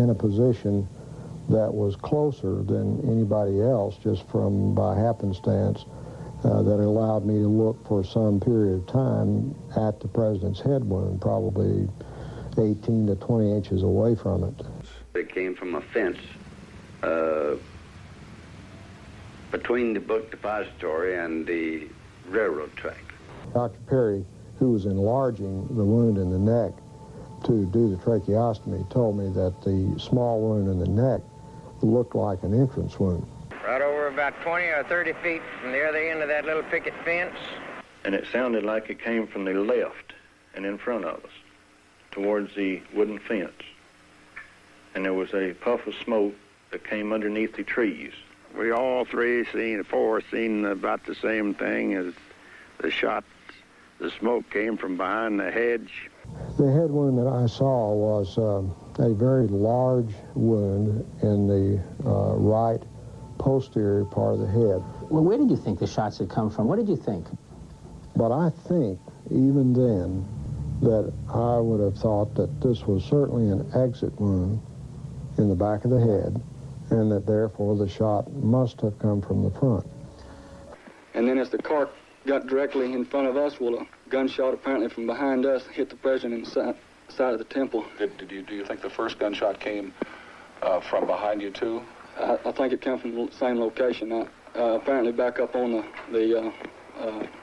in a position that was closer than anybody else, just from by happenstance, that allowed me to look for some period of time at the president's head wound, probably 18 to 20 inches away from it. It came from a fence between the book depository and the railroad track. Dr. Perry, who was enlarging the wound in the neck to do the tracheostomy, told me that the small wound in the neck looked like an entrance wound. Right over about 20 or 30 feet from the other end of that little picket fence. And it sounded like it came from the left and in front of us, towards the wooden fence. And there was a puff of smoke that came underneath the trees. We all four seen about the same thing as the shot. The smoke came from behind the hedge. The head wound that I saw was a very large wound in the right posterior part of the head. Well, where did you think the shots had come from? What did you think? But I think, even then, that I would have thought that this was certainly an exit wound in the back of the head, and that therefore the shot must have come from the front. And then as the car got directly in front of us, well, a gunshot apparently from behind us hit the president in the side of the temple. Do you think the first gunshot came from behind you too? I think it came from the same location. Apparently back up on the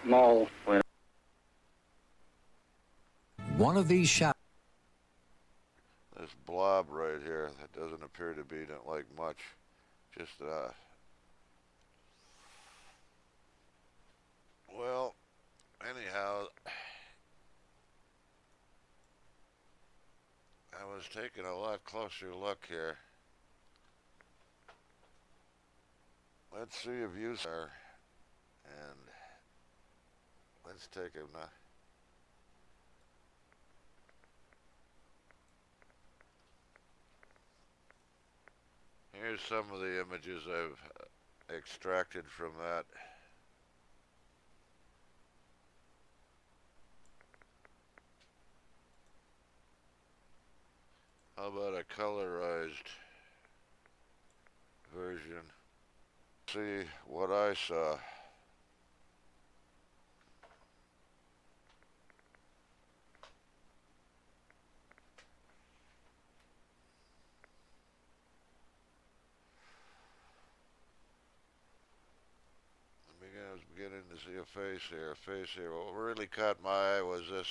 mall. One of these shots. This blob right here that doesn't appear to be like much, just well, anyhow, I was taking a lot closer look here. Let's see if you are, and let's take a here's some of the images I've extracted from that. How about a colorized version? See what I saw. I was beginning to see a face here. What really caught my eye was this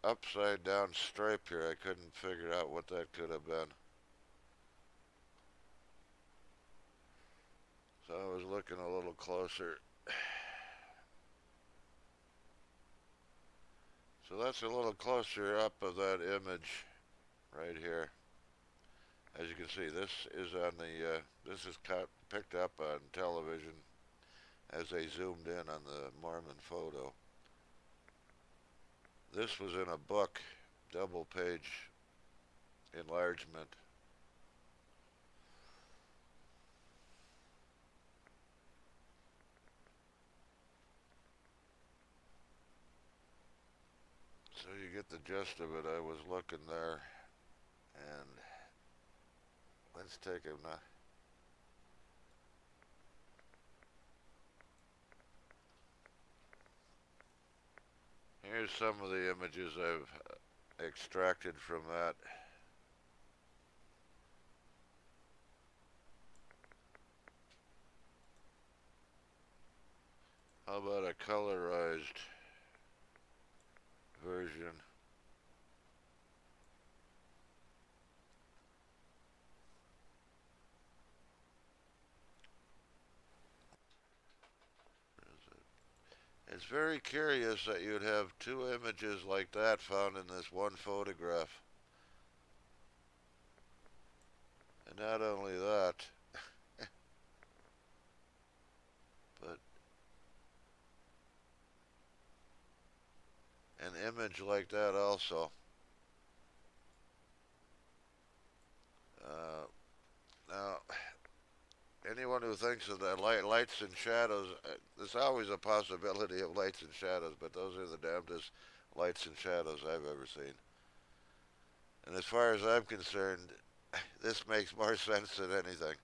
upside down stripe here. I couldn't figure out what that could have been. So I was looking a little closer. So that's a little closer up of that image right here. As you can see, this is on the this is picked up on television as they zoomed in on the Mormon photo. This was in a book, double page enlargement. So you get the gist of it. I was looking there, and let's take a here's some of the images I've extracted from that. How about a colorized version? It's very curious that you'd have two images like that found in this one photograph. And not only that, but an image like that also. Now, anyone who thinks of the lights and shadows, there's always a possibility of lights and shadows, but those are the damnedest lights and shadows I've ever seen. And as far as I'm concerned, this makes more sense than anything.